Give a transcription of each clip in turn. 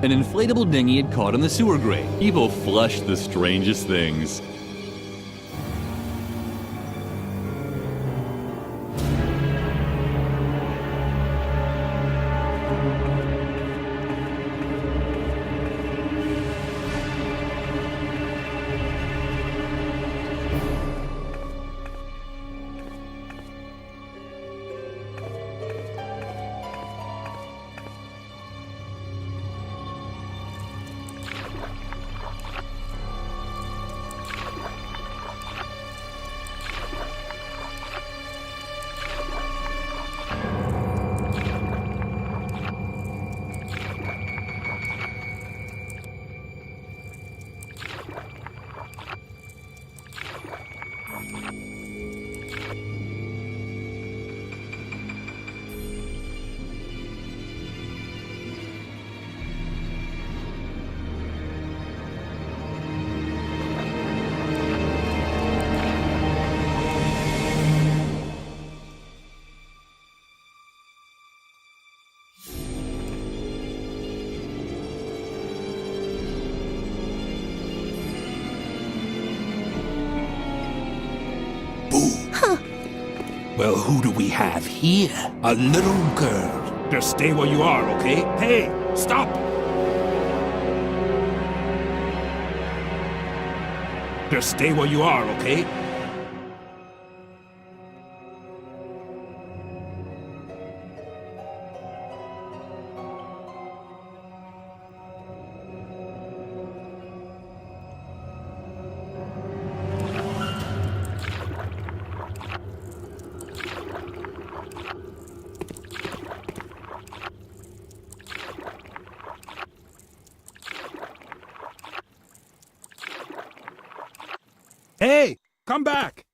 An inflatable dinghy had caught in the sewer grate. People flushed the strangest things. Well, who do we have here? A little girl. Just stay where you are, okay? Hey, stop! Just stay where you are, okay? Hey, come back!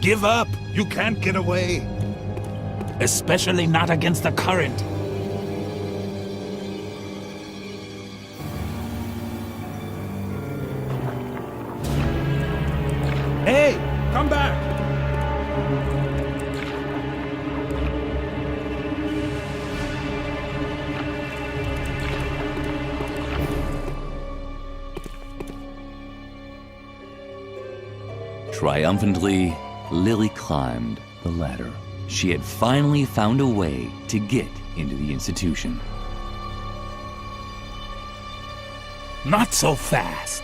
Give up! You can't get away! Especially not against the current. Hey, come back! Triumphantly, Lily climbed the ladder. She had finally found a way to get into the institution. Not so fast!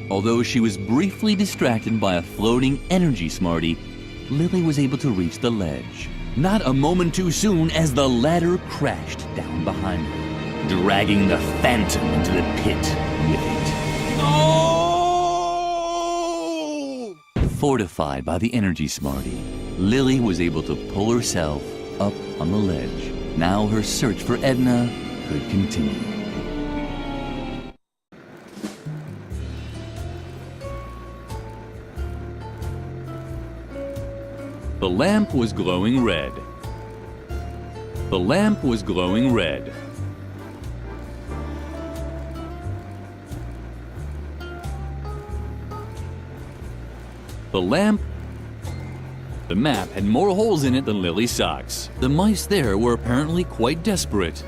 Although she was briefly distracted by a floating energy smartie, Lily was able to reach the ledge. Not a moment too soon as the ladder crashed down behind her, dragging the Phantom into the pit with it. No! Fortified by the energy smartie, Lily was able to pull herself up on the ledge. Now her search for Edna could continue. The lamp was glowing red. The lamp was glowing red. The map had more holes in it than Lily's socks. The mice there were apparently quite desperate.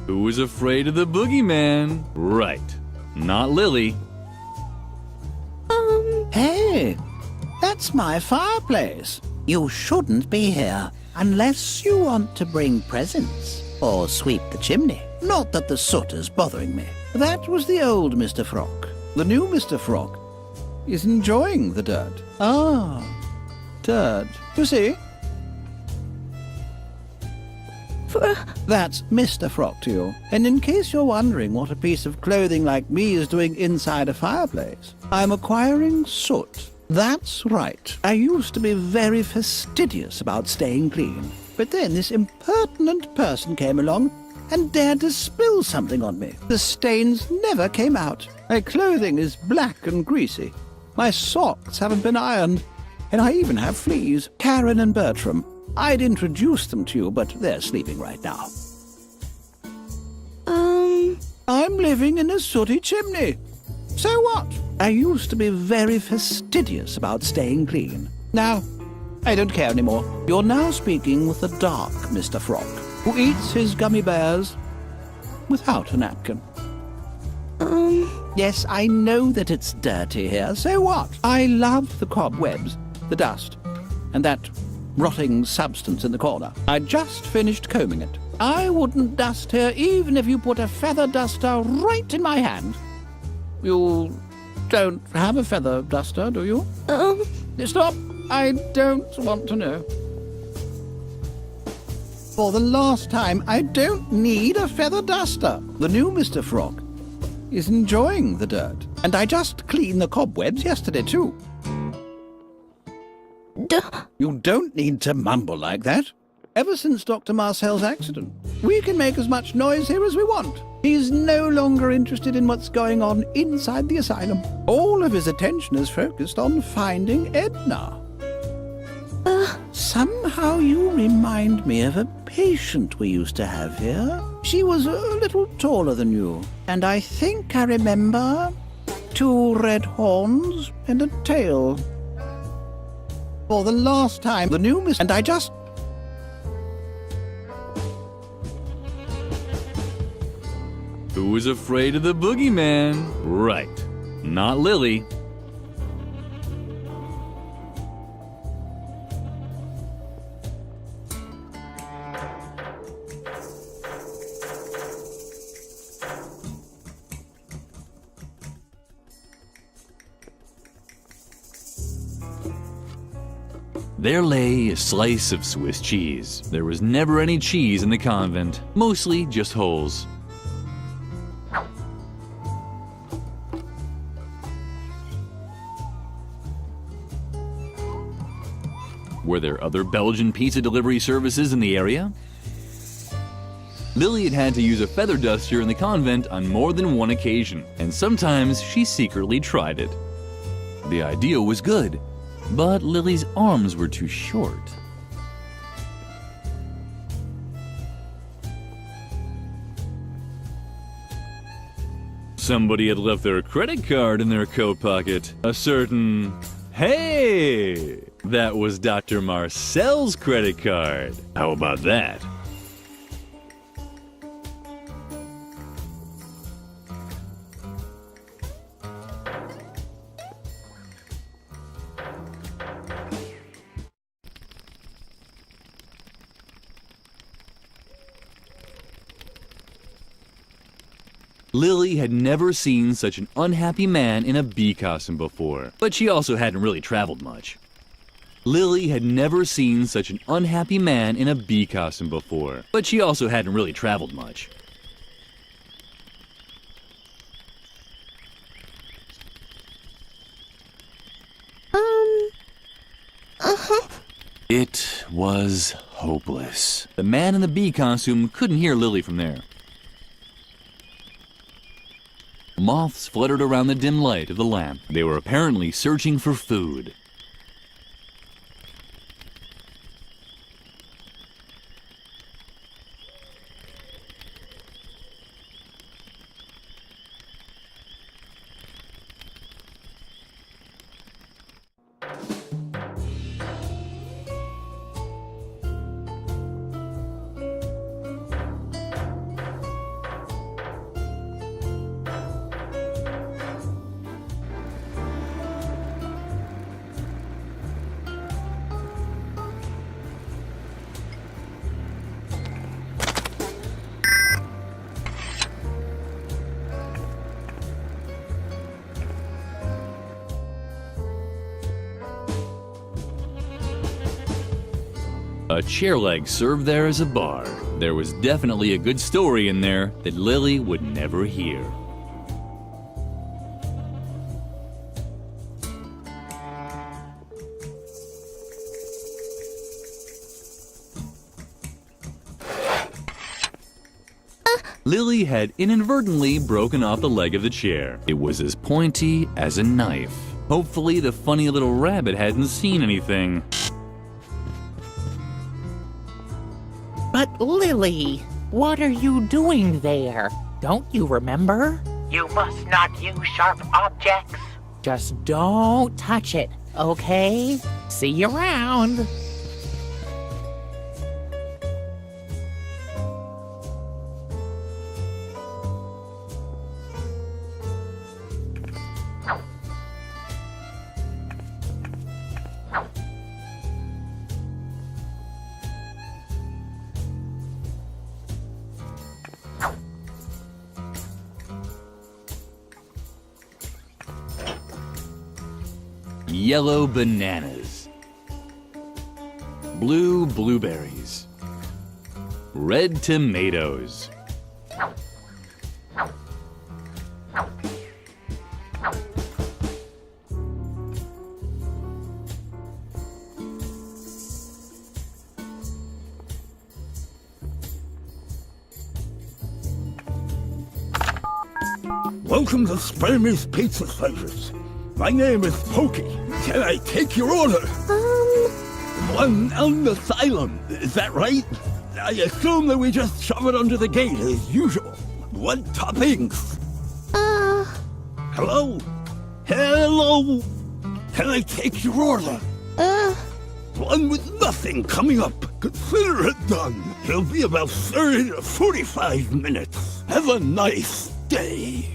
Who was afraid of the boogeyman? Right, not Lily. Hey, that's That's my fireplace. You shouldn't be here unless you want to bring presents or sweep the chimney. Not that the soot is bothering me. That was the old Mr. Frog. The new Mr. Frog is enjoying the dirt. Ah, dirt. You see? That's Mr. Frog to you. And in case you're wondering what a piece of clothing like me is doing inside a fireplace, I'm acquiring soot. That's right. I used to be very fastidious about staying clean. But then this impertinent person came along and dared to spill something on me. The stains never came out. My clothing is black and greasy. My socks haven't been ironed. And I even have fleas. Karen and Bertram. I'd introduce them to you, but they're sleeping right now. I'm living in a sooty chimney. So what? I used to be very fastidious about staying clean. Now, I don't care anymore. You're now speaking with the dark Mr. Frog, who eats his gummy bears without a napkin. Yes, I know that it's dirty here. So what? I love the cobwebs, the dust, and that rotting substance in the corner. I just finished combing it. I wouldn't dust here even if you put a feather duster right in my hand. You don't have a feather duster, do you? Stop. I don't want to know. For the last time, I don't need a feather duster. The new Mr. Frog is enjoying the dirt. And I just cleaned the cobwebs yesterday, too. You don't need to mumble like that. Ever since Dr. Marcel's accident, we can make as much noise here as we want. He's no longer interested in what's going on inside the asylum. All of his attention is focused on finding Edna. Somehow you remind me of a patient we used to have here. She was a little taller than you, and I think I remember 2 red horns and a tail. For the last time, the new Miss... And I just... Who was afraid of the boogeyman? Right. Not Lily. There lay a slice of Swiss cheese. There was never any cheese in the convent, mostly just holes. Were there other Belgian pizza delivery services in the area? Lily had had to use a feather duster in the convent on more than one occasion, and sometimes she secretly tried it. The idea was good, but Lily's arms were too short. Somebody had left their credit card in their coat pocket. A certain... Hey! That was Dr. Marcel's credit card. How about that? Lily had never seen such an unhappy man in a bee costume before, but she also hadn't really traveled much. Lily had never seen such an unhappy man in a bee costume before, but she also hadn't really traveled much. It was hopeless. The man in the bee costume couldn't hear Lily from there. Moths fluttered around the dim light of the lamp. They were apparently searching for food. A chair leg served there as a bar. There was definitely a good story in there that Lily would never hear. Lily had inadvertently broken off the leg of the chair. It was as pointy as a knife. Hopefully the funny little rabbit hadn't seen anything. But Lily, what are you doing there? Don't you remember? You must not use sharp objects. Just don't touch it, okay? See you around. Yellow bananas, blue blueberries, red tomatoes, Welcome to Spamey's Pizza Slices. My name is Pokey. Can I take your order? One on the asylum, is that right? I assume that we just shove it under the gate as usual. What toppings? Hello? Hello? Can I take your order? One with nothing coming up. Consider it done. It'll be about 30 to 45 minutes. Have a nice day.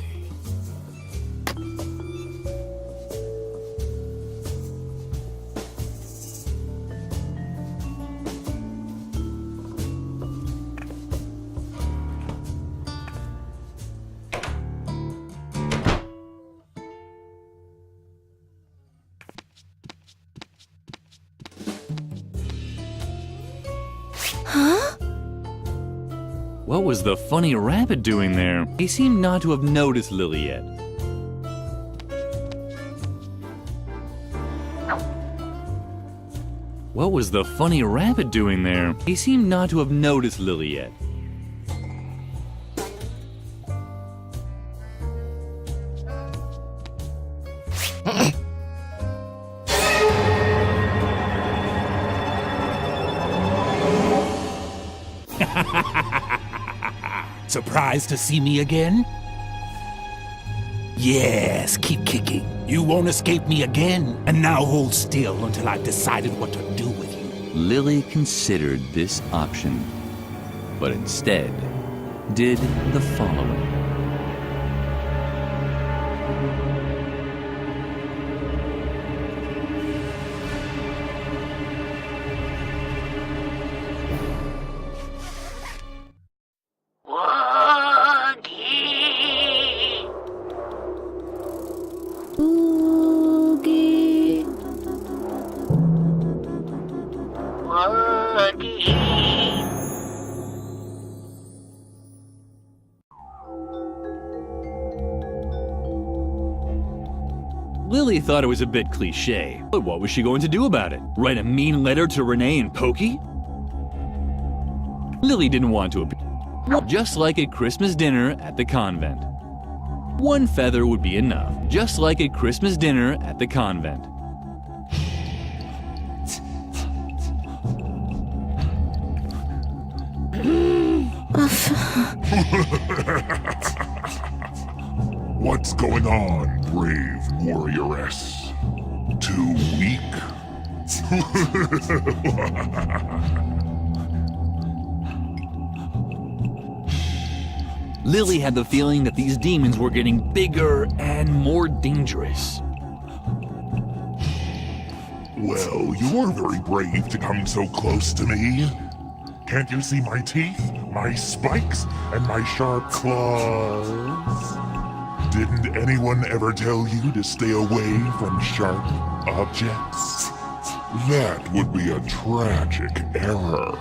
What was the funny rabbit doing there? He seemed not to have noticed Lily yet. What was the funny rabbit doing there? He seemed not to have noticed Lily yet. Surprised to see me again? Yes, keep kicking. You won't escape me again. And now hold still until I've decided what to do with you. Lily considered this option, but instead did the following. Lily thought it was a bit cliché, but what was she going to do about it? Write a mean letter to Renee and Pokey? Lily didn't want to appear. Just like a Christmas dinner at the convent. One feather would be enough, just like a Christmas dinner at the convent. What's going on, brave warrioress? Too weak? Lily had the feeling that these demons were getting bigger and more dangerous. Well, you're very brave to come so close to me. Can't you see my teeth, my spikes, and my sharp claws? Didn't anyone ever tell you to stay away from sharp objects? That would be a tragic error.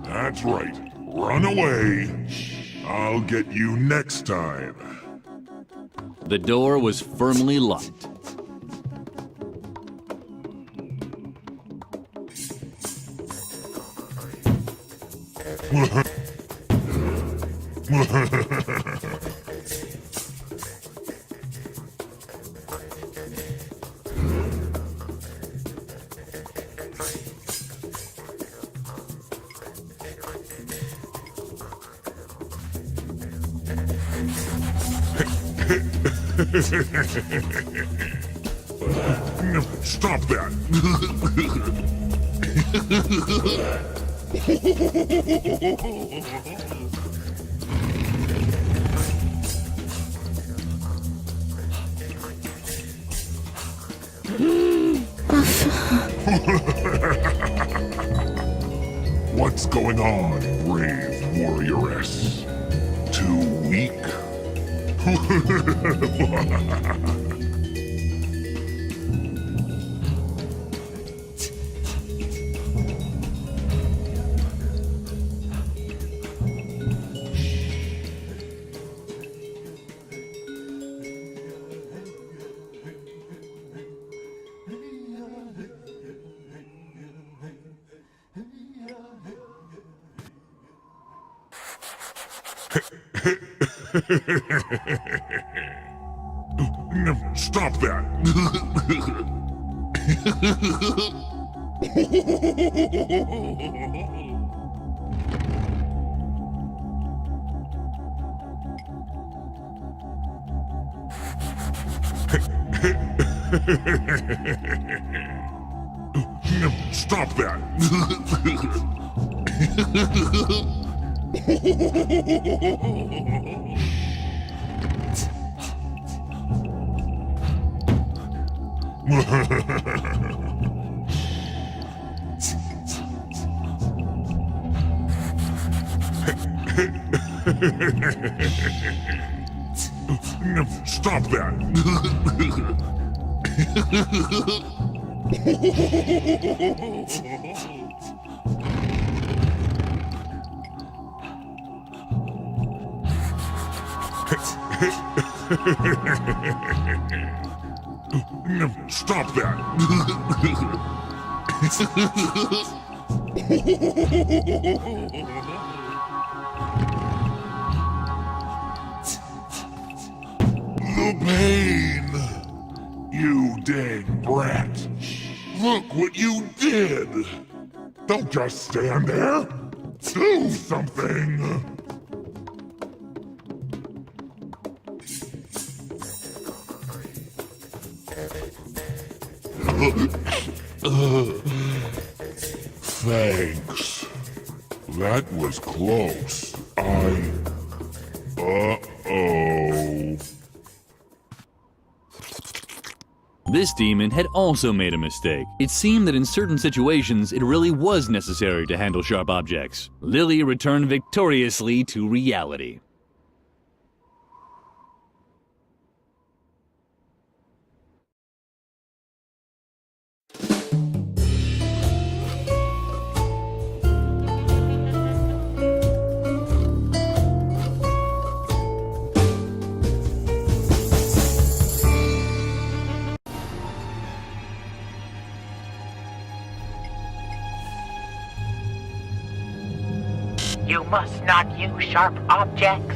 That's right. Run away. I'll get you next time. The door was firmly locked. Stop that! What's going on, brave warrioress? Too weak? Stop that! Stop that! Stop that! Stop that! The pain! You dang brat! Look what you did! Don't just stand there! Do something! Thanks. That was close. Uh-oh. This demon had also made a mistake. It seemed that in certain situations, it really was necessary to handle sharp objects. Lily returned victoriously to reality. You must not use sharp objects.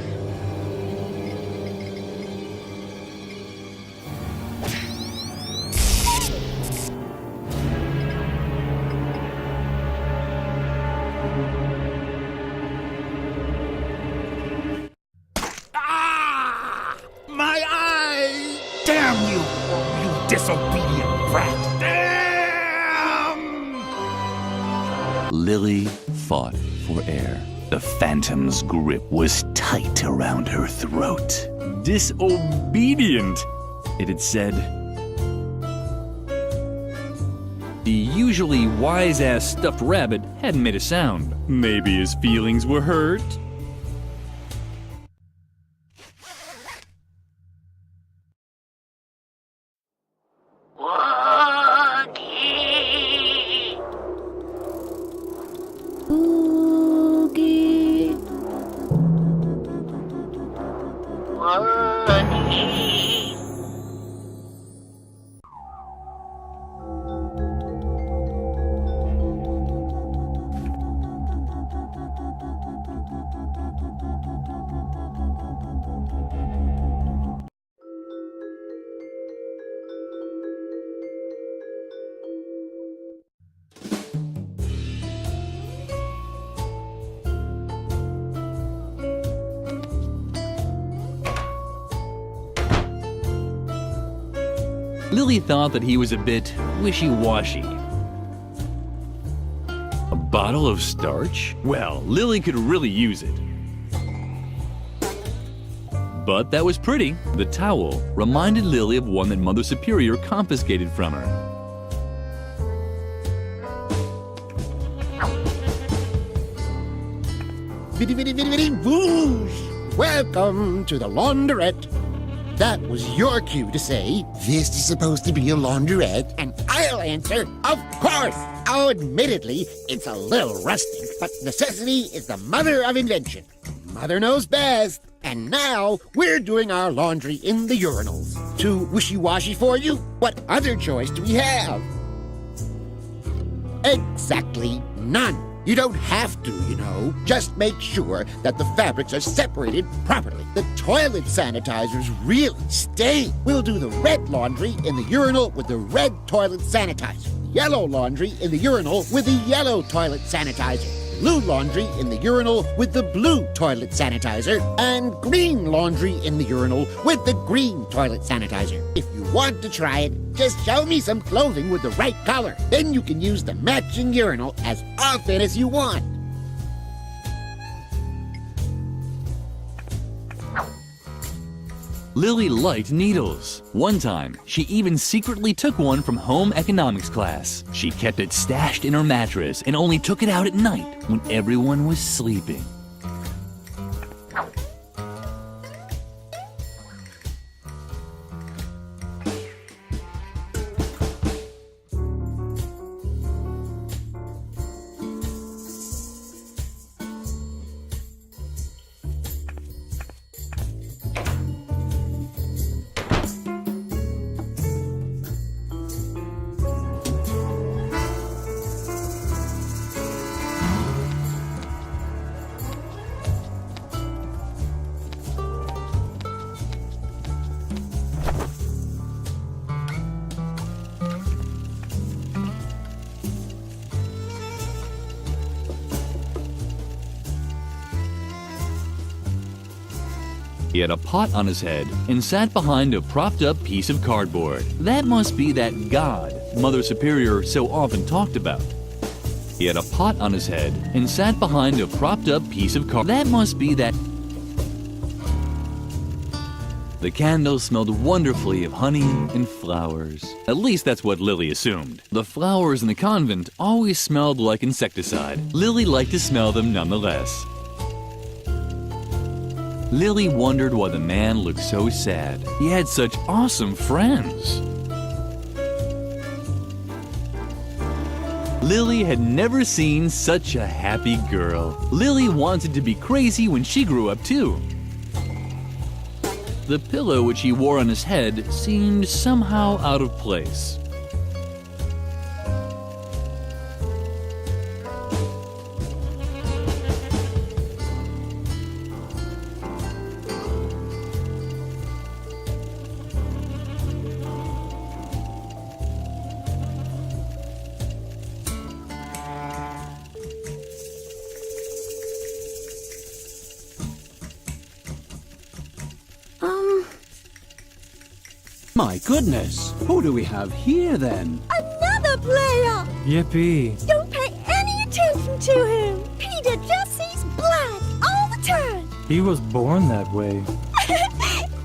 My eye! Damn you, you disobedient brat! Damn! Lily fought for air. The phantom's grip was tight around her throat. Disobedient, it had said. The usually wise-ass stuffed rabbit hadn't made a sound. Maybe his feelings were hurt? Lily thought that he was a bit wishy-washy. A bottle of starch? Well, Lily could really use it. But that was pretty. The towel reminded Lily of one that Mother Superior confiscated from her. Viddy, viddy, viddy, viddy, whoosh! Welcome to the laundrette. That was your cue to say, this is supposed to be a laundrette, and I'll answer, of course! Oh, admittedly, it's a little rustic, but necessity is the mother of invention. Mother knows best. And now, we're doing our laundry in the urinals. Too wishy-washy for you? What other choice do we have? Exactly none. You don't have to, you know. Just make sure that the fabrics are separated properly. The toilet sanitizers really stink. We'll do the red laundry in the urinal with the red toilet sanitizer. Yellow laundry in the urinal with the yellow toilet sanitizer. Blue laundry in the urinal with the blue toilet sanitizer, and green laundry in the urinal with the green toilet sanitizer. If you want to try it, just show me some clothing with the right color. Then you can use the matching urinal as often as you want. Lily liked needles. One time, she even secretly took one from home economics class. She kept it stashed in her mattress and only took it out at night when everyone was sleeping. He had a pot on his head and sat behind a propped-up piece of cardboard. That must be that God Mother Superior so often talked about. He had a pot on his head and sat behind a propped-up piece of cardboard. That must be that... The candle smelled wonderfully of honey and flowers. At least that's what Lily assumed. The flowers in the convent always smelled like insecticide. Lily liked to smell them nonetheless. Lily wondered why the man looked so sad. He had such awesome friends. Lily had never seen such a happy girl. Lily wanted to be crazy when she grew up too. The pillow which he wore on his head seemed somehow out of place. My goodness, who do we have here then? Another player! Yippee! Don't pay any attention to him! Peter just sees black all the time! He was born that way.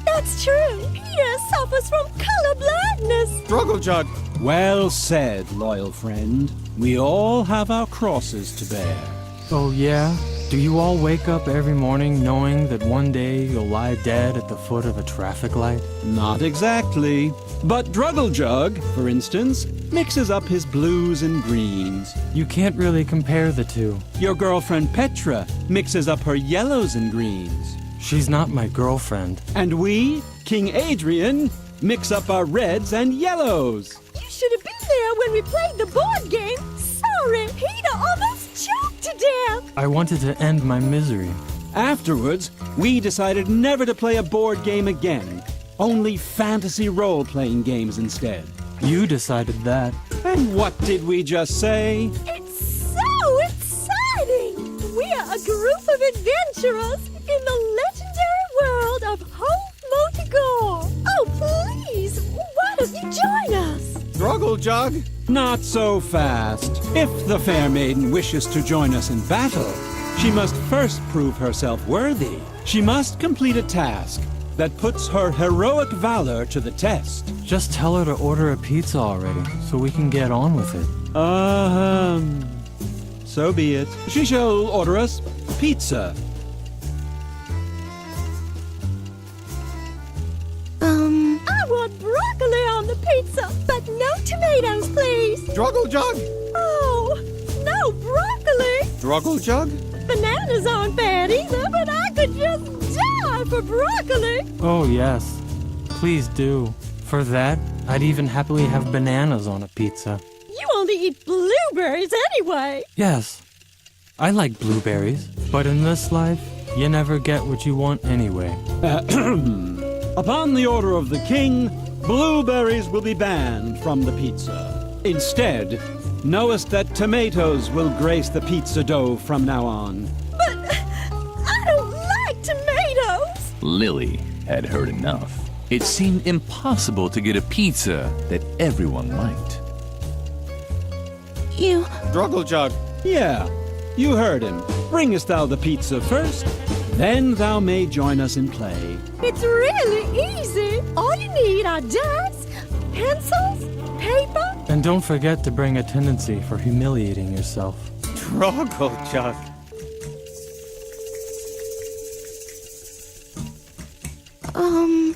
That's true! Peter suffers from color blindness! Struggle-jug. Well said, loyal friend. We all have our crosses to bear. Oh yeah? Do you all wake up every morning knowing that one day you'll lie dead at the foot of a traffic light? Not exactly. But Druggle-jug, for instance, mixes up his blues and greens. You can't really compare the two. Your girlfriend Petra mixes up her yellows and greens. She's not my girlfriend. And we, King Adrian, mix up our reds and yellows. You should have been there when we played the board game! Sorry, Peter almost choked to death! I wanted to end my misery. Afterwards, we decided never to play a board game again. Only fantasy role-playing games instead. You decided that. And what did we just say? It's so exciting! We're a group of adventurers in the legendary world of Hope Motigore! Oh, please, why don't you join Struggle Jug? Not so fast. If the fair maiden wishes to join us in battle, she must first prove herself worthy. She must complete a task that puts her heroic valor to the test. Just tell her to order a pizza already, so we can get on with it. So be it. She shall order us pizza. I want broccoli on the pizza, but no tomatoes, please. Struggle Jug? Oh, no broccoli. Struggle Jug? Bananas aren't bad either, but I could just die for broccoli. Oh, yes. Please do. For that, I'd even happily have bananas on a pizza. You only eat blueberries anyway. Yes, I like blueberries, but in this life, you never get what you want anyway. Upon the order of the king, blueberries will be banned from the pizza. Instead, knowest that tomatoes will grace the pizza dough from now on. But I don't like tomatoes. Lily had heard enough. It seemed impossible to get a pizza that everyone liked. You... Struggle Jug? Yeah, you heard him. Bringest thou the pizza first, then thou may join us in play. It's really easy. All you need are desks, pencils, paper. And don't forget to bring a tendency for humiliating yourself. Struggle Jug.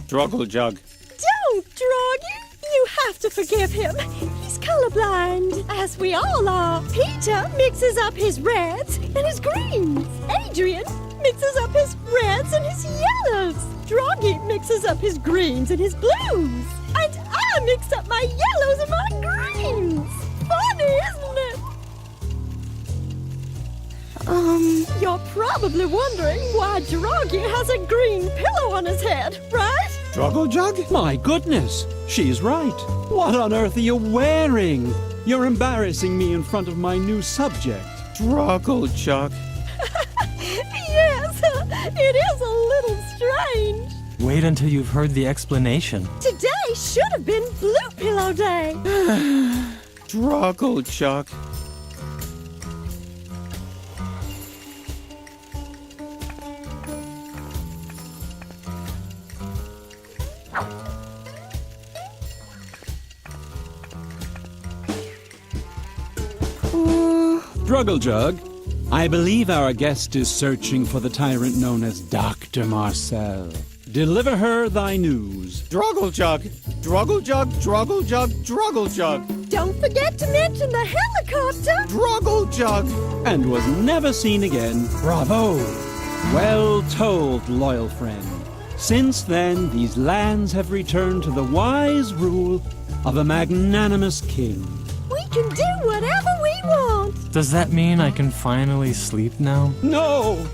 Struggle Jug. Don't, Droggy. You have to forgive him. He's colorblind, as we all are. Peter mixes up his reds and his greens. Adrian mixes up his reds and his yellows. Droggy mixes up his greens and his blues. And I mix up my yellows and my greens. Funny, isn't it? You're probably wondering why Droggy has a green pillow on his head, right? Struggle Jug? My goodness, she's right. What on earth are you wearing? You're embarrassing me in front of my new subject. Struggle Jug. Yes, it is a little strange. Wait until you've heard the explanation. Today should have been Blue Pillow Day. Struggle Jug. Struggle Jug, I believe our guest is searching for the tyrant known as Dr. Marcel. Deliver her thy news. Struggle Jug. Struggle Jug. Struggle Jug. Struggle Jug. Don't forget to mention the helicopter. Struggle Jug. And was never seen again. Bravo! Well told, loyal friend. Since then, these lands have returned to the wise rule of a magnanimous king. We can do whatever we want. Does that mean I can finally sleep now? No!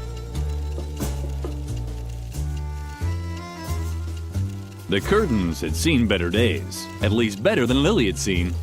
The curtains had seen better days, at least better than Lily had seen.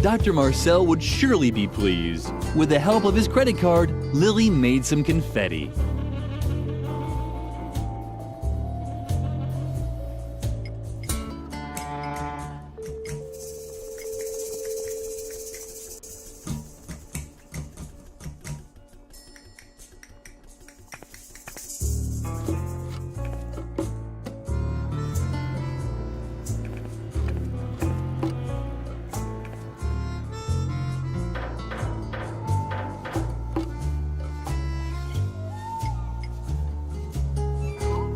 Dr. Marcel would surely be pleased. With the help of his credit card, Lily made some confetti.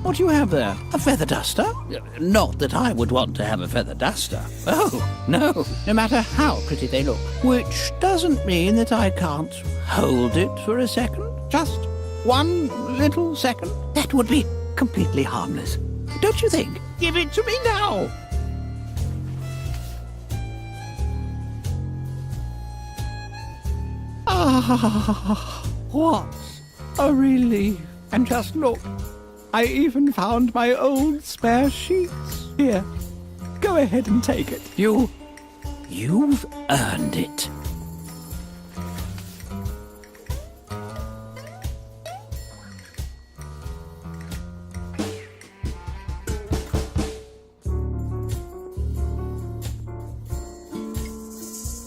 What do you have there? A feather duster? Not that I would want to have a feather duster. Oh, no. No matter how pretty they look. Which doesn't mean that I can't hold it for a second. Just one little second. That would be completely harmless. Don't you think? Give it to me now. Ah, what a relief. And just look, I even found my old spare sheets. Here, go ahead and take it. You've earned it.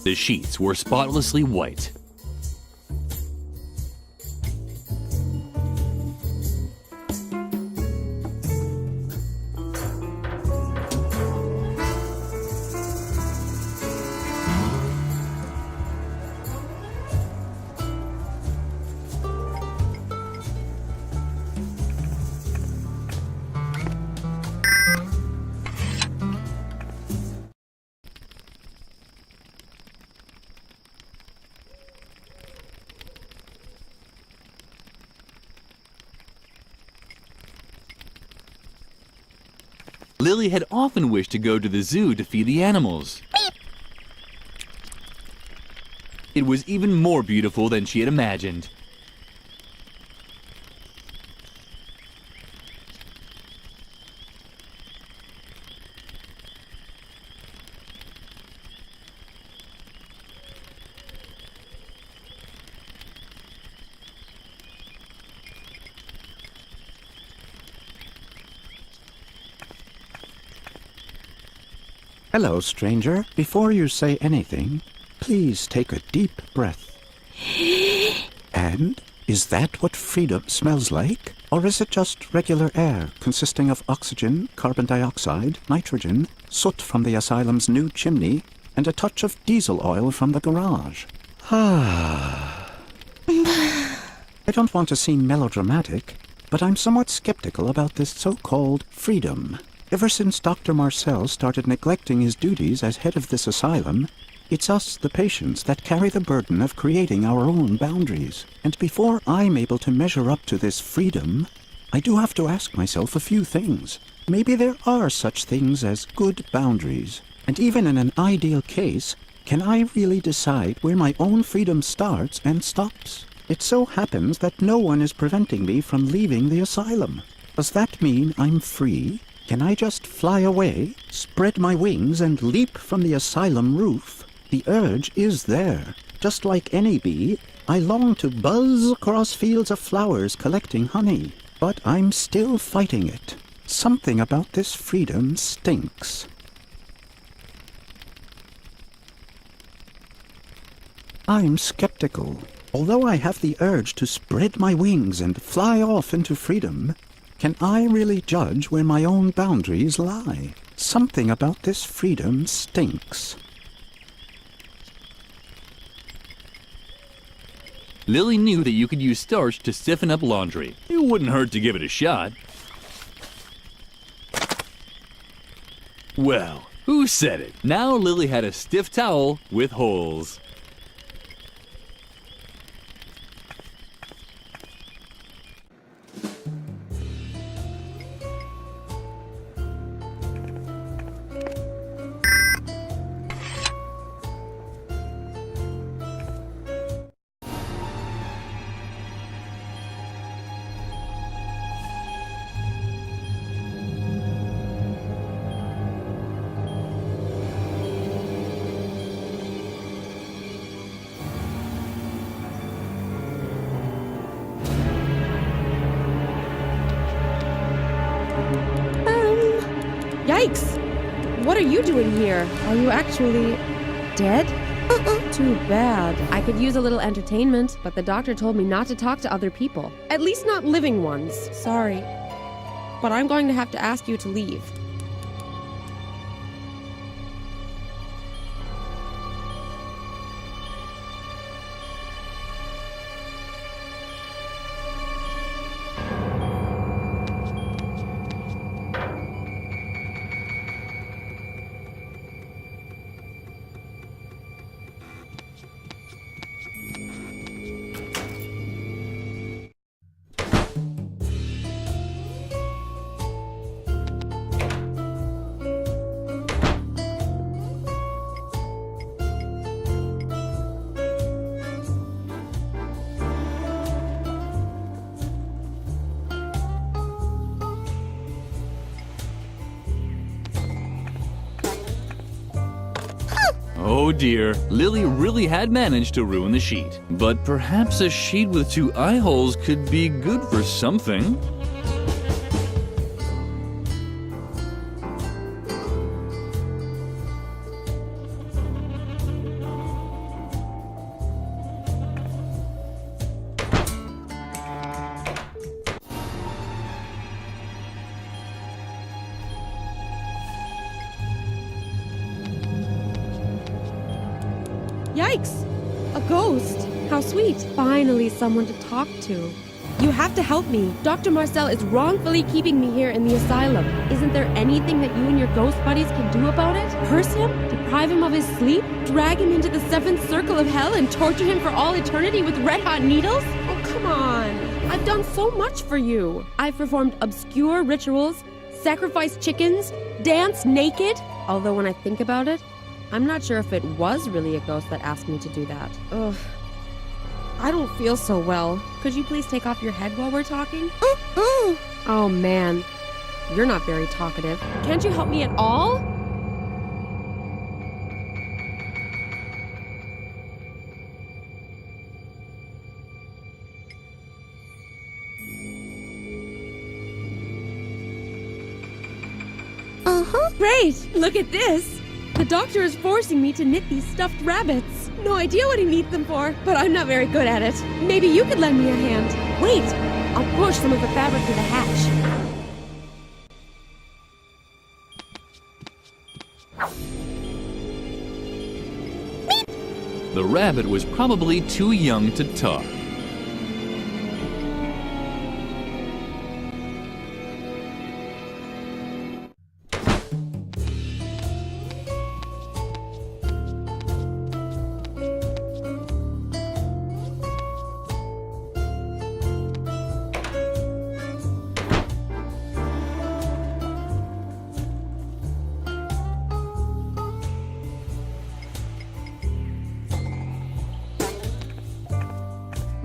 The sheets were spotlessly white. Lily had often wished to go to the zoo to feed the animals. It was even more beautiful than she had imagined. Hello, stranger. Before you say anything, please take a deep breath. And is that what freedom smells like? Or is it just regular air consisting of oxygen, carbon dioxide, nitrogen, soot from the asylum's new chimney, and a touch of diesel oil from the garage? I don't want to seem melodramatic, but I'm somewhat skeptical about this so-called freedom. Ever since Dr. Marcel started neglecting his duties as head of this asylum, it's us, the patients, that carry the burden of creating our own boundaries. And before I'm able to measure up to this freedom, I do have to ask myself a few things. Maybe there are such things as good boundaries. And even in an ideal case, can I really decide where my own freedom starts and stops? It so happens that no one is preventing me from leaving the asylum. Does that mean I'm free? Can I just fly away, spread my wings, and leap from the asylum roof? The urge is there. Just like any bee, I long to buzz across fields of flowers collecting honey. But I'm still fighting it. Something about this freedom stinks. I'm skeptical. Although I have the urge to spread my wings and fly off into freedom, can I really judge where my own boundaries lie? Something about this freedom stinks. Lily knew that you could use starch to stiffen up laundry. It wouldn't hurt to give it a shot. Well, who said it? Now Lily had a stiff towel with holes. Yikes! What are you doing here? Are you actually dead? Too bad. I could use a little entertainment, but the doctor told me not to talk to other people. At least not living ones. Sorry. But I'm going to have to ask you to leave. Oh dear, Lily really had managed to ruin the sheet. But perhaps a sheet with 2 eye holes could be good for something. Yikes! A ghost! How sweet. Finally someone to talk to. You have to help me. Dr. Marcel is wrongfully keeping me here in the asylum. Isn't there anything that you and your ghost buddies can do about it? Curse him? Deprive him of his sleep? Drag him into the 7th circle of hell and torture him for all eternity with red-hot needles? Oh, come on. I've done so much for you. I've performed obscure rituals, sacrificed chickens, danced naked. Although when I think about it, I'm not sure if it was really a ghost that asked me to do that. Ugh. I don't feel so well. Could you please take off your head while we're talking? Oh man, you're not very talkative. Can't you help me at all? Great! Look at this! The doctor is forcing me to knit these stuffed rabbits. No idea what he needs them for, but I'm not very good at it. Maybe you could lend me a hand. Wait, I'll push some of the fabric through the hatch. The rabbit was probably too young to talk.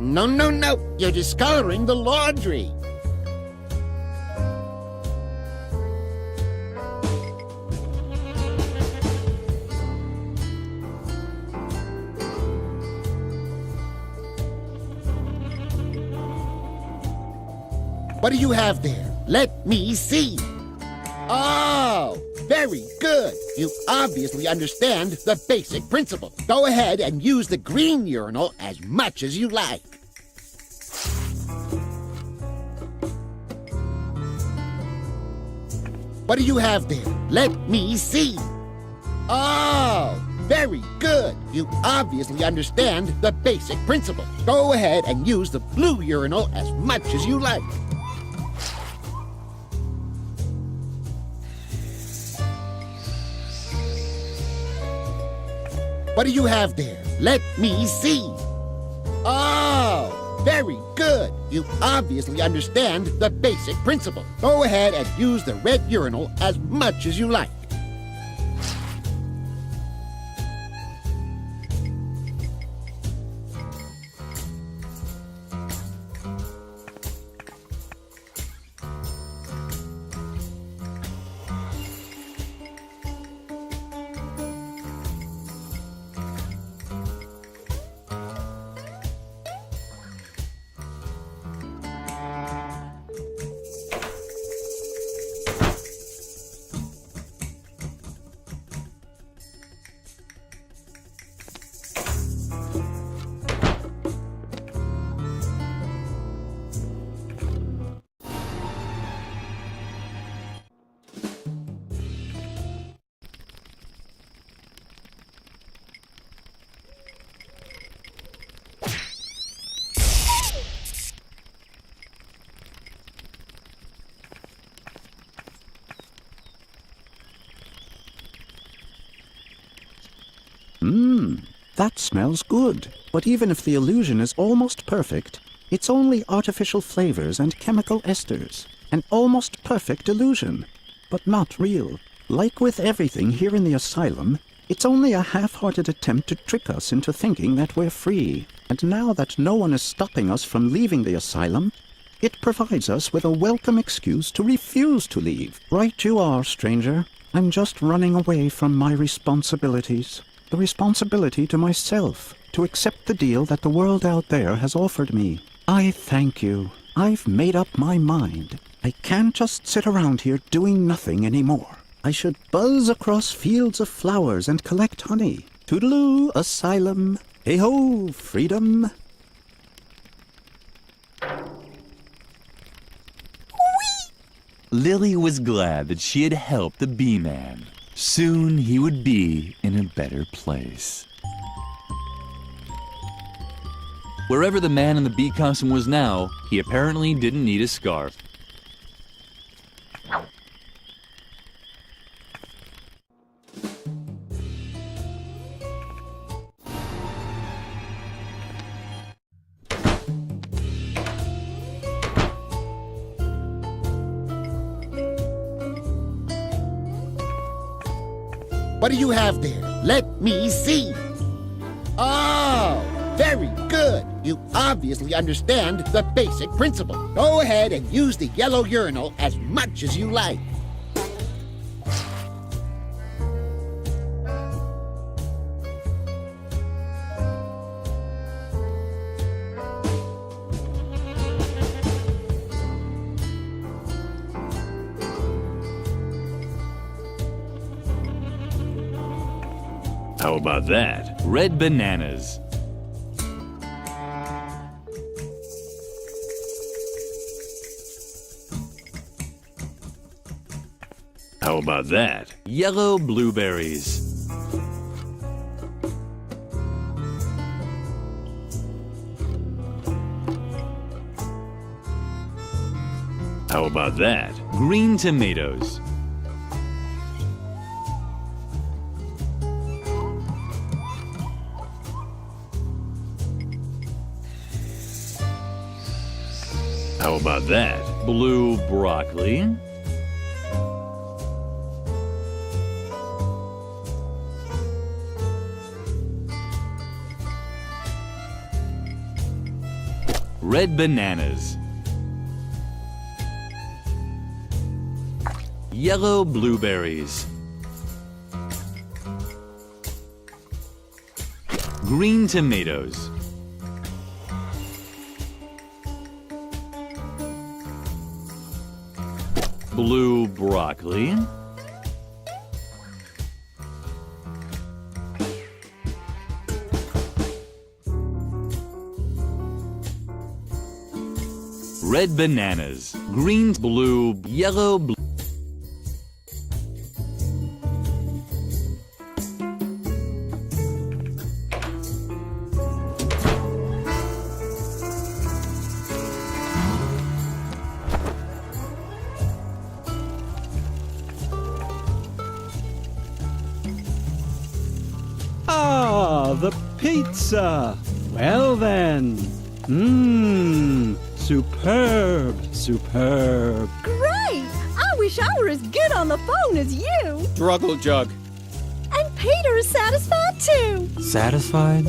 No. You're discoloring the laundry. What do you have there? Let me see. Oh, very good. You obviously understand the basic principle. Go ahead and use the green urinal as much as you like. What do you have there? Let me see. Oh, very good. You obviously understand the basic principle. Go ahead and use the blue urinal as much as you like. What do you have there? Let me see. Oh, very good. You obviously understand the basic principle. Go ahead and use the red urinal as much as you like. That smells good. But even if the illusion is almost perfect, it's only artificial flavors and chemical esters. An almost perfect illusion, but not real. Like with everything here in the asylum, it's only a half-hearted attempt to trick us into thinking that we're free. And now that no one is stopping us from leaving the asylum, it provides us with a welcome excuse to refuse to leave. Right you are, stranger. I'm just running away from my responsibilities. the responsibility to myself to accept the deal that the world out there has offered me. I thank you. I've made up my mind. I can't just sit around here doing nothing anymore. I should buzz across fields of flowers and collect honey. Toodaloo, asylum. Hey-ho, freedom. Lily was glad that she had helped the bee man. Soon he would be in a better place. Wherever the man in the bee costume was now, he apparently didn't need a scarf. What do you have there? Let me see. Oh, very good. You obviously understand the basic principle. Go ahead and use the yellow urinal as much as you like. How about that? Red bananas. How about that? Yellow blueberries. How about that? Green tomatoes. How about that? Blue broccoli. Red bananas. Yellow blueberries. Green tomatoes. Blue broccoli. Red bananas. Green, blue, yellow, blue. Ah, the pizza. Well then. Superb, superb. Great! I wish I were as good on the phone as you. Struggle jug. And Peter is satisfied too. Satisfied?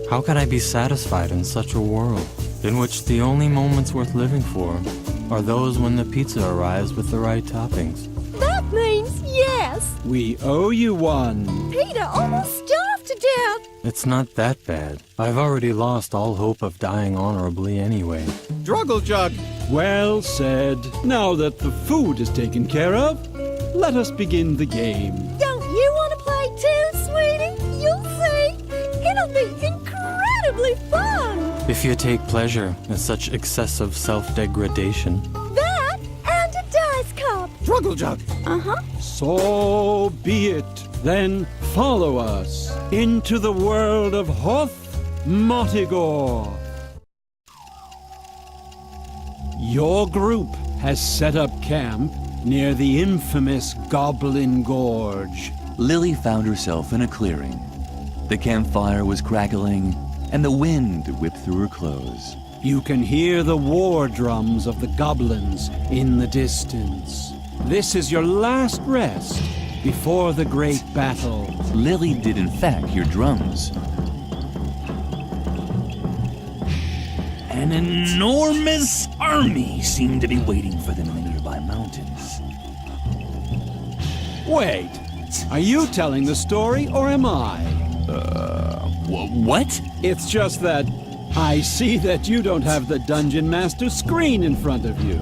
How could I be satisfied in such a world, in which the only moments worth living for are those when the pizza arrives with the right toppings? That means yes. We owe you one. Peter almost starved to death. It's not that bad. I've already lost all hope of dying honorably anyway. Struggle jug. Well said. Now that the food is taken care of, let us begin the game. Don't you want to play too, sweetie? You'll see. It'll be incredibly fun. If you take pleasure in such excessive self-degradation. That and a dice cup. Struggle jug. Uh-huh. So be it. Then follow us into the world of Hoth Motigor. Your group has set up camp near the infamous Goblin Gorge. Lily found herself in a clearing. The campfire was crackling, and the wind whipped through her clothes. You can hear the war drums of the goblins in the distance. This is your last rest before the great battle. Lily did in fact hear drums. An enormous army seemed to be waiting for them in the nearby mountains. Wait, Are you telling the story, or am I? What? It's just that I see that you don't have the Dungeon Master screen in front of you.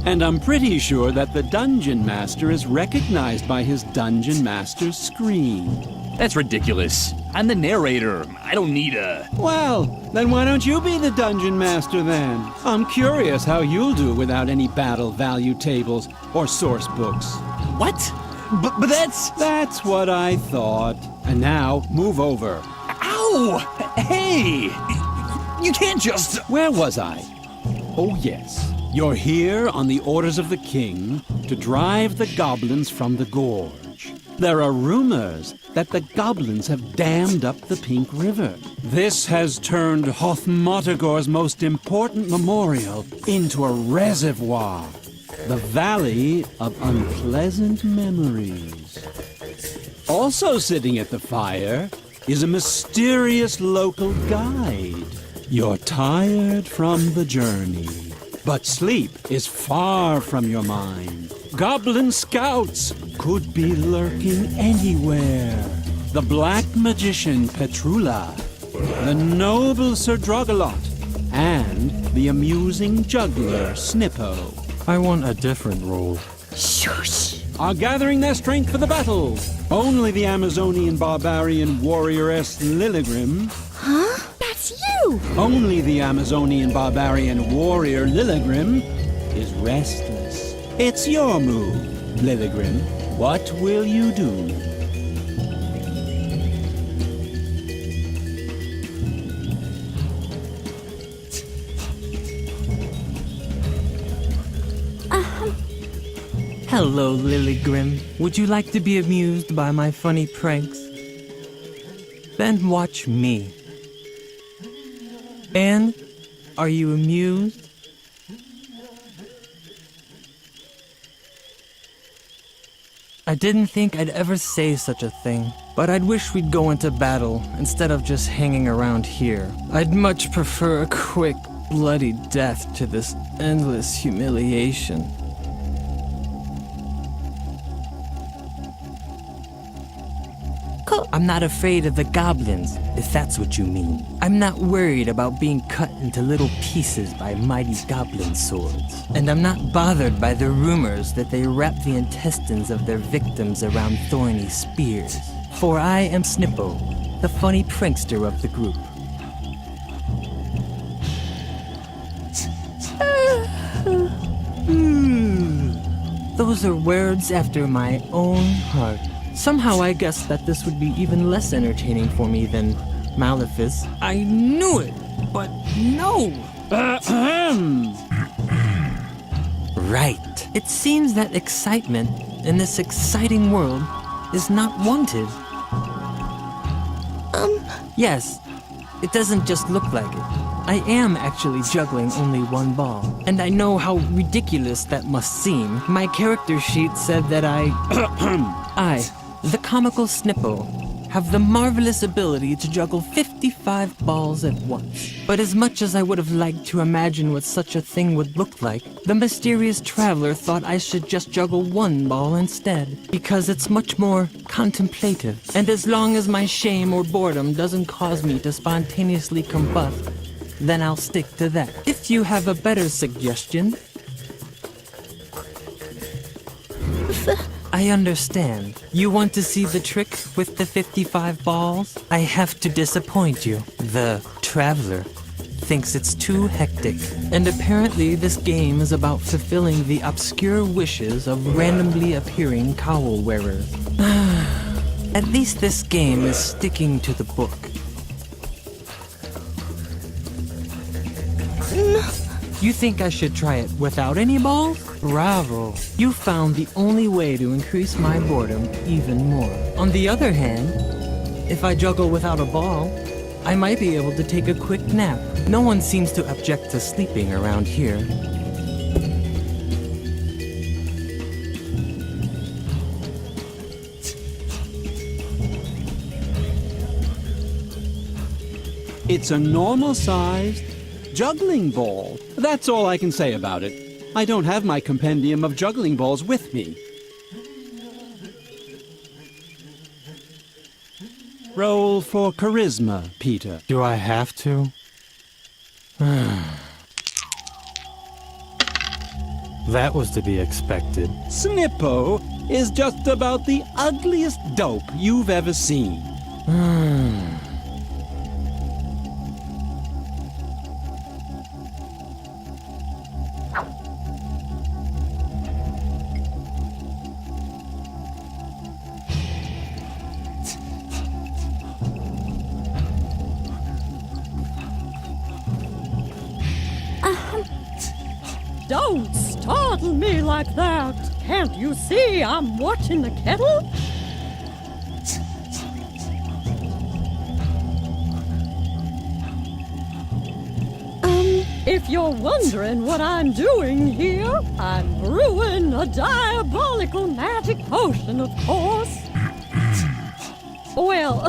And I'm pretty sure that the Dungeon Master is recognized by his Dungeon Master's screen. That's ridiculous. I'm the narrator. I don't need a... Well, then why don't you be the Dungeon Master then? I'm curious how you'll do without any battle value tables or source books. What? But that's... That's what I thought. And now, move over. Ow! Hey! You can't just... Where was I? Oh, yes. You're here on the orders of the king to drive the goblins from the gorge. There are rumors that the goblins have dammed up the Pink River. This has turned Hothmotagor's most important memorial into a reservoir. The Valley of Unpleasant Memories. Also sitting at the fire is a mysterious local guide. You're tired from the journey, but sleep is far from your mind. Goblin scouts could be lurking anywhere. The black magician Petrula, the noble Sir Drogalot, and the amusing juggler Snippo I want a different role. Shush! are gathering their strength for the battle. Only the Amazonian barbarian warrioress Lilligrim. Huh? That's you! Only the Amazonian barbarian warrior Lilligrim is restless. It's your move, Lilligrim. What will you do? Hello, Lilligrim. Would you like to be amused by my funny pranks? Then watch me. And are you amused? I didn't think I'd ever say such a thing, but I'd wish we'd go into battle instead of just hanging around here. I'd much prefer a quick, bloody death to this endless humiliation. I'm not afraid of the goblins, if that's what you mean. I'm not worried about being cut into little pieces by mighty goblin swords. And I'm not bothered by the rumors that they wrap the intestines of their victims around thorny spears. For I am Snippo, the funny prankster of the group. Those are words after my own heart. Somehow I guessed that this would be even less entertaining for me than Malefice. I knew it, but no! Right. It seems that excitement in this exciting world is not wanted. Yes, it doesn't just look like it. I am actually juggling only one ball, and I know how ridiculous that must seem. My character sheet said that I, the comical Snippo, have the marvelous ability to juggle 55 balls at once. But as much as I would have liked to imagine what such a thing would look like, the mysterious traveler thought I should just juggle one ball instead, because it's much more contemplative. And as long as my shame or boredom doesn't cause me to spontaneously combust, then I'll stick to that. If you have a better suggestion... I understand. You want to see the trick with the 55 balls? I have to disappoint you. The traveler thinks it's too hectic. And apparently this game is about fulfilling the obscure wishes of randomly appearing cowl wearers. At least this game is sticking to the book. You think I should try it without any balls? Bravo. You found the only way to increase my boredom even more. On the other hand, if I juggle without a ball, I might be able to take a quick nap. No one seems to object to sleeping around here. It's a normal-sized juggling ball. That's all I can say about it. I don't have my compendium of juggling balls with me. Roll for charisma, Peter. Do I have to? That was to be expected. Snippo is just about the ugliest dope you've ever seen. Don't startle me like that. Can't you see I'm watching the kettle? If you're wondering what I'm doing here, I'm brewing a diabolical magic potion, of course. Well,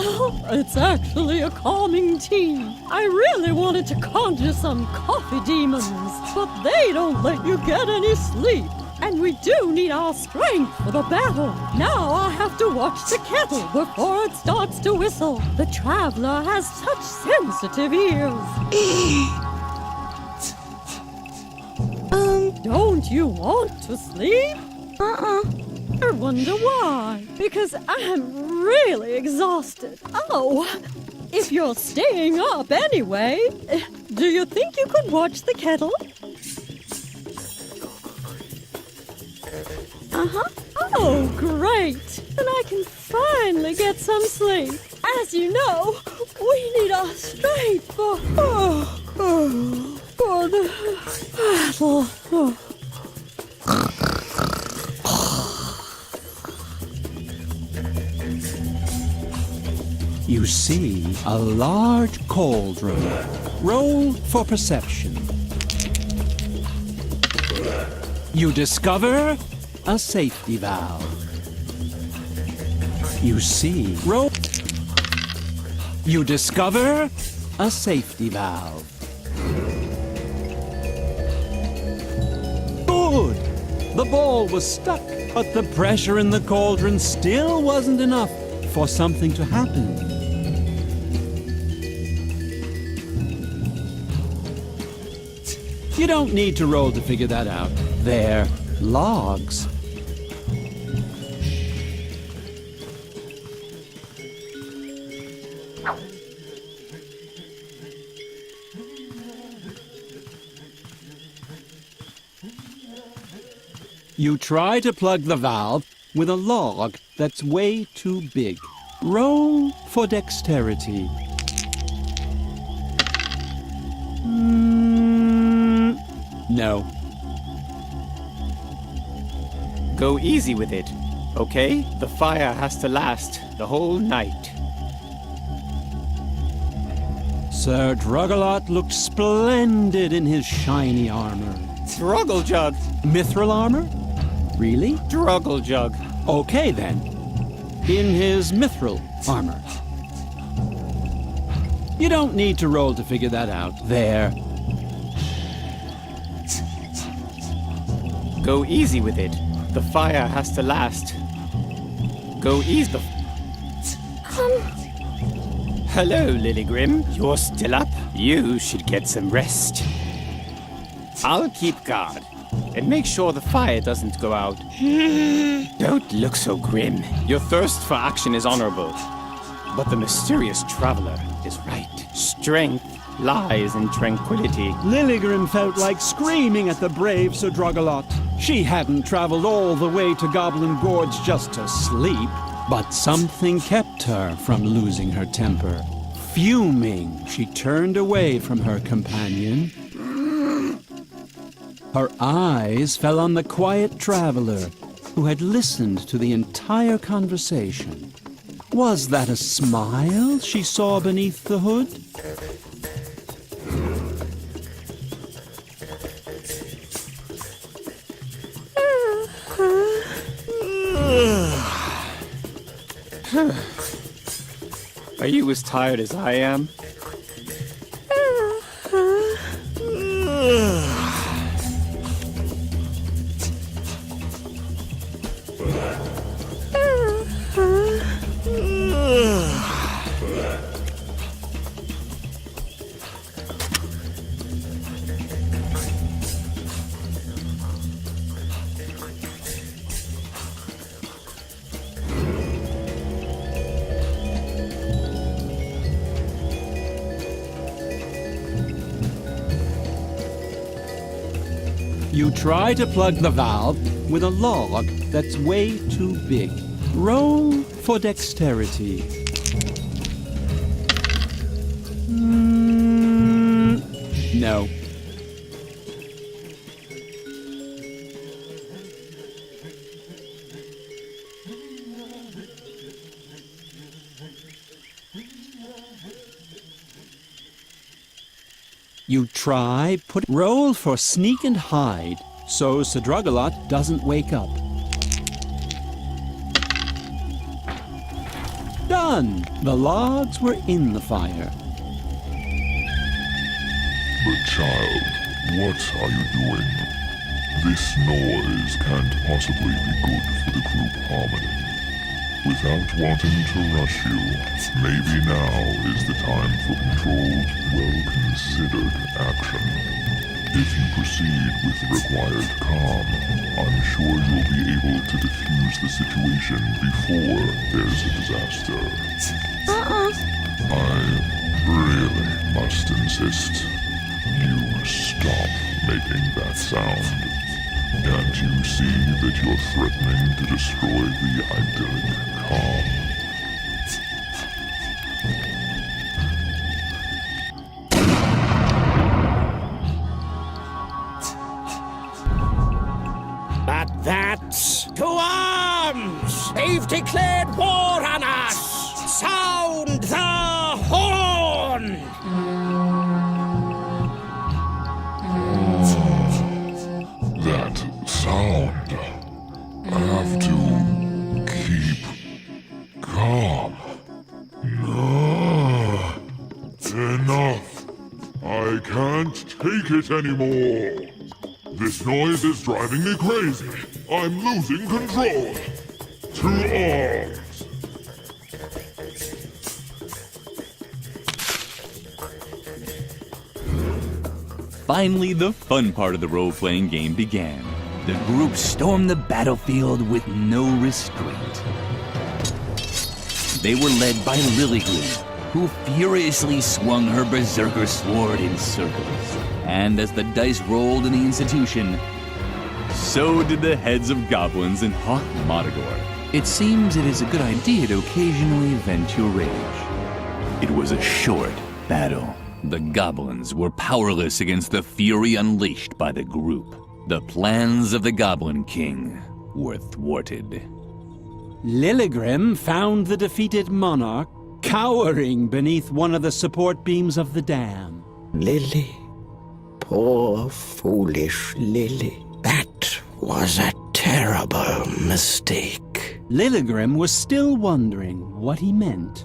it's actually a calming tea. I really wanted to conjure some coffee demons, but they don't let you get any sleep. And we do need our strength for the battle. Now I have to watch the kettle before it starts to whistle. The traveler has such sensitive ears. Don't you want to sleep? I wonder why. Because I'm really exhausted. Oh, if you're staying up anyway, do you think you could watch the kettle? Oh, great. Then I can finally get some sleep. As you know, we need our strength for the battle. You see a large cauldron. Roll for perception. You discover a safety valve. You see, roll. You discover a safety valve. Good! The ball was stuck, but the pressure in the cauldron still wasn't enough for something to happen. You don't need to roll to figure that out. They're logs. You try to plug the valve with a log that's way too big. Roll for dexterity. No. Go easy with it, okay? The fire has to last the whole night. Sir Druggelot looked splendid in his shiny armor. Druggeljug! Mithril armor? Really? Druggeljug. Okay then. In his mithril armor. You don't need to roll to figure that out. There. Go easy with it. The fire has to last. Go easy. Hello, Lilygrim. You're still up? You should get some rest. I'll keep guard and make sure the fire doesn't go out. Don't look so grim. Your thirst for action is honorable, but the mysterious traveler is right. Strength lies in tranquility. Lilygrim felt like screaming at the brave Sir Druggelot. She hadn't traveled all the way to Goblin Gorge just to sleep, but something kept her from losing her temper. Fuming, she turned away from her companion. Her eyes fell on the quiet traveler who had listened to the entire conversation. Was that a smile she saw beneath the hood? Are you as tired as I am? You try to plug the valve with a log that's way too big. Roll for dexterity. No. You try roll for sneak and hide, so Sadragalot doesn't wake up. Done! The logs were in the fire. But child, what are you doing? This noise can't possibly be good for the group harmony. Without wanting to rush you, maybe now is the time for controlled, well-considered action. If you proceed with the required calm, I'm sure you'll be able to defuse the situation before there's a disaster. I really must insist. You stop making that sound. Can't you see that you're threatening to destroy the idyllic calm? But that's to arms! They've declared war on us! Sound the horn! That sound. I have to keep calm. Enough. I can't take it anymore. This noise is driving me crazy. I'm losing control. To arms. Finally, the fun part of the role-playing game began. The group stormed the battlefield with no restraint. They were led by Lilligren, who furiously swung her berserker sword in circles. And as the dice rolled in the institution, so did the heads of goblins in Hawk Modagor. It seems it is a good idea to occasionally vent your rage. It was a short battle. The goblins were powerless against the fury unleashed by the group. The plans of the Goblin King were thwarted. Lilligrim found the defeated monarch cowering beneath one of the support beams of the dam. Lily. Poor, foolish Lily. That was a terrible mistake. Lilligrim was still wondering what he meant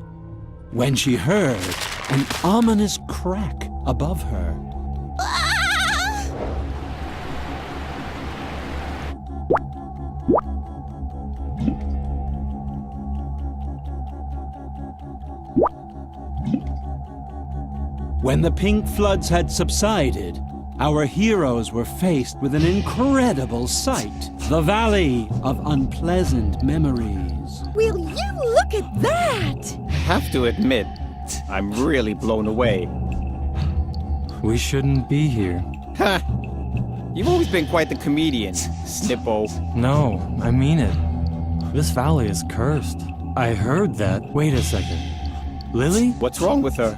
when she heard an ominous crack above her. When the pink floods had subsided, our heroes were faced with an incredible sight. The Valley of Unpleasant Memories. Will you look at that? Have to admit, I'm really blown away. We shouldn't be here. Ha! You've always been quite the comedian, Snippo. No, I mean it. This valley is cursed. I heard that. Wait a second. Lily? What's wrong with her?